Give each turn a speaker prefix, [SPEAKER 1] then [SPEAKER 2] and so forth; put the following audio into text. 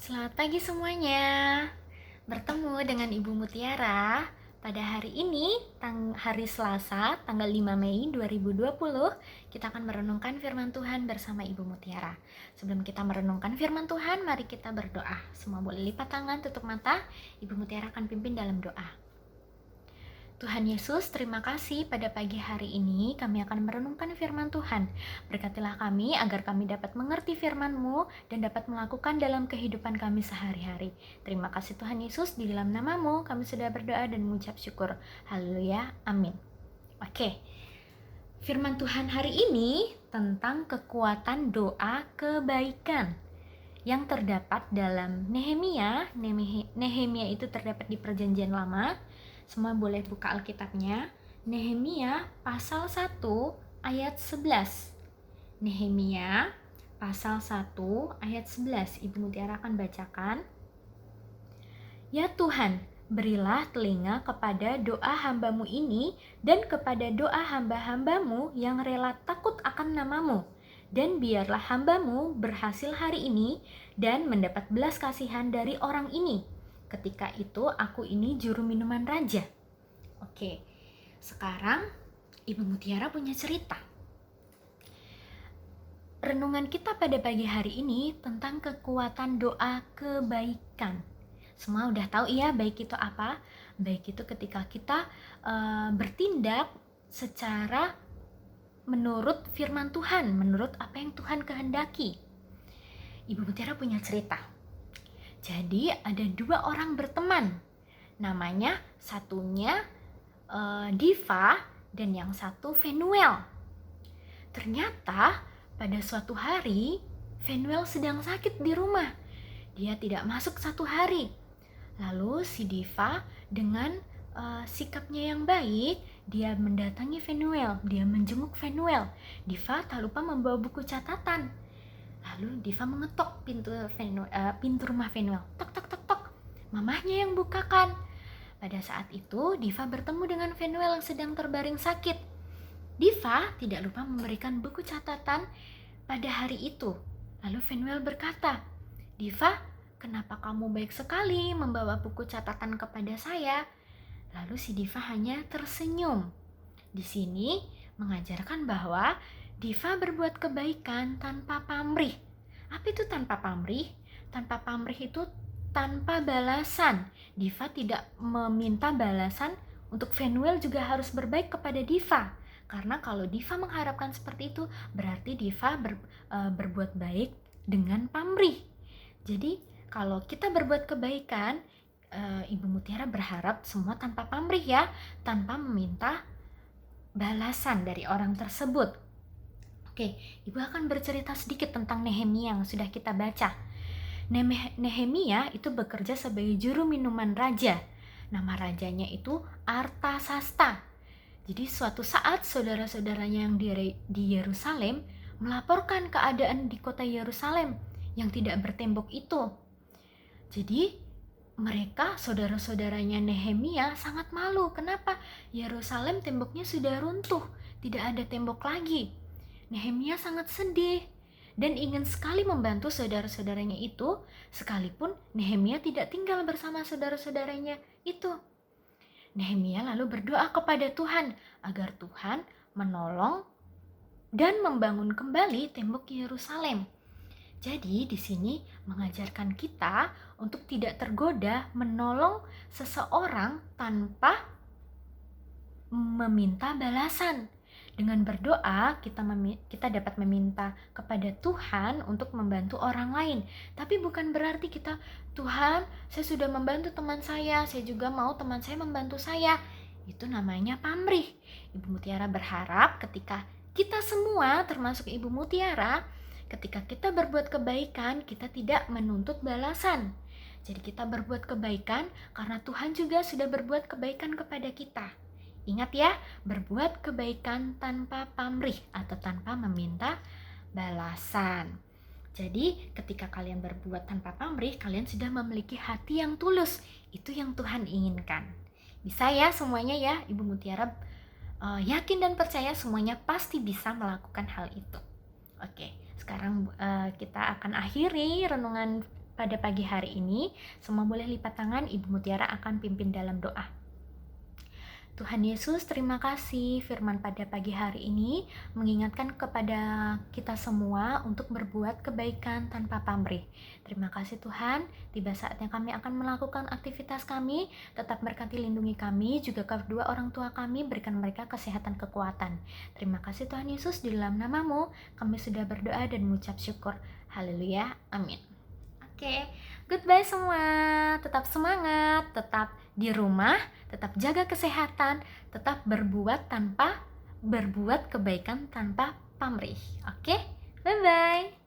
[SPEAKER 1] Selamat pagi semuanya. Bertemu dengan Ibu Mutiara pada hari ini, hari Selasa, tanggal 5 Mei 2020. Kita akan merenungkan firman Tuhan bersama Ibu Mutiara. Sebelum kita merenungkan firman Tuhan, mari kita berdoa. Semua boleh lipat tangan, tutup mata. Ibu Mutiara akan pimpin dalam doa. Tuhan Yesus, terima kasih pada pagi hari ini kami akan merenungkan firman Tuhan. Berkatilah kami agar kami dapat mengerti firman-Mu dan dapat melakukan dalam kehidupan kami sehari-hari. Terima kasih Tuhan Yesus, di dalam nama-Mu kami sudah berdoa dan mengucap syukur. Haleluya, amin. Oke, firman Tuhan hari ini tentang kekuatan doa kebaikan yang terdapat dalam Nehemia. Nehemia itu terdapat di Perjanjian Lama. Semua boleh buka Alkitabnya. Nehemia pasal 1 ayat 11. Nehemia pasal 1 ayat 11. Ibu Mutiara akan bacakan. Ya Tuhan, berilah telinga kepada doa hamba-Mu ini dan kepada doa hamba-hamba-Mu yang rela takut akan nama-Mu. Dan biarlah hamba-Mu berhasil hari ini dan mendapat belas kasihan dari orang ini. Ketika itu aku ini juru minuman raja. Oke, sekarang Ibu Mutiara punya cerita. Renungan kita pada pagi hari ini tentang kekuatan doa kebaikan. Semua udah tahu ya baik itu apa? Baik itu ketika kita bertindak secara menurut firman Tuhan, menurut apa yang Tuhan kehendaki. Ibu Mutiara punya cerita. Jadi ada dua orang berteman, namanya satunya Diva dan yang satu Venuel. Ternyata pada suatu hari Venuel sedang sakit di rumah. Dia tidak masuk satu hari. Lalu si Diva dengan sikapnya yang baik, dia mendatangi Venuel, dia menjenguk Venuel. Diva tak lupa membawa buku catatan. Lalu Diva mengetok pintu rumah Venuel. Tok tok tok tok. Mamahnya yang bukakan. Pada saat itu Diva bertemu dengan Venuel yang sedang terbaring sakit. Diva tidak lupa memberikan buku catatan pada hari itu. Lalu Venuel berkata, Diva, kenapa kamu baik sekali membawa buku catatan kepada saya? Lalu si Diva hanya tersenyum. Di sini mengajarkan bahwa Diva berbuat kebaikan tanpa pamrih. Apa itu tanpa pamrih? Tanpa pamrih itu tanpa balasan. Diva tidak meminta balasan. Untuk Venuel juga harus berbaik kepada Diva. Karena kalau Diva mengharapkan seperti itu, berarti Diva berbuat baik dengan pamrih. Jadi kalau kita berbuat kebaikan, Ibu Mutiara berharap semua tanpa pamrih ya, tanpa meminta balasan dari orang tersebut. Oke, Ibu akan bercerita sedikit tentang Nehemia yang sudah kita baca. Nehemia itu bekerja sebagai juru minuman raja. Nama rajanya itu Artasasta. Jadi suatu saat saudara-saudaranya yang di Yerusalem melaporkan keadaan di kota Yerusalem yang tidak bertembok itu. Jadi mereka, saudara-saudaranya Nehemia, sangat malu. Kenapa? Yerusalem temboknya sudah runtuh, tidak ada tembok lagi. Nehemia sangat sedih dan ingin sekali membantu saudara-saudaranya itu, sekalipun Nehemia tidak tinggal bersama saudara-saudaranya itu. Nehemia lalu berdoa kepada Tuhan agar Tuhan menolong dan membangun kembali tembok Yerusalem. Jadi di sini mengajarkan kita untuk tidak tergoda menolong seseorang tanpa meminta balasan. Dengan berdoa kita dapat meminta kepada Tuhan untuk membantu orang lain. Tapi bukan berarti kita, Tuhan, saya sudah membantu teman saya juga mau teman saya membantu saya. Itu namanya pamrih. Ibu Mutiara berharap ketika kita semua, termasuk Ibu Mutiara, ketika kita berbuat kebaikan, kita tidak menuntut balasan. Jadi kita berbuat kebaikan karena Tuhan juga sudah berbuat kebaikan kepada kita. Ingat ya, berbuat kebaikan tanpa pamrih atau tanpa meminta balasan. Jadi ketika kalian berbuat tanpa pamrih, kalian sudah memiliki hati yang tulus. Itu yang Tuhan inginkan. Bisa ya semuanya ya, Ibu Mutiara yakin dan percaya semuanya pasti bisa melakukan hal itu. Oke, sekarang kita akan akhiri renungan pada pagi hari ini. Semua boleh lipat tangan, Ibu Mutiara akan pimpin dalam doa. Tuhan Yesus, terima kasih firman pada pagi hari ini mengingatkan kepada kita semua untuk berbuat kebaikan tanpa pamrih. Terima kasih Tuhan, tiba saatnya kami akan melakukan aktivitas kami, tetap berkati lindungi kami, juga kedua orang tua kami, berikan mereka kesehatan kekuatan. Terima kasih Tuhan Yesus, di dalam nama-Mu kami sudah berdoa dan mengucap syukur. Haleluya, amin. Oke, goodbye semua, tetap semangat, tetap di rumah, tetap jaga kesehatan, tetap berbuat kebaikan tanpa pamrih. Oke, bye-bye.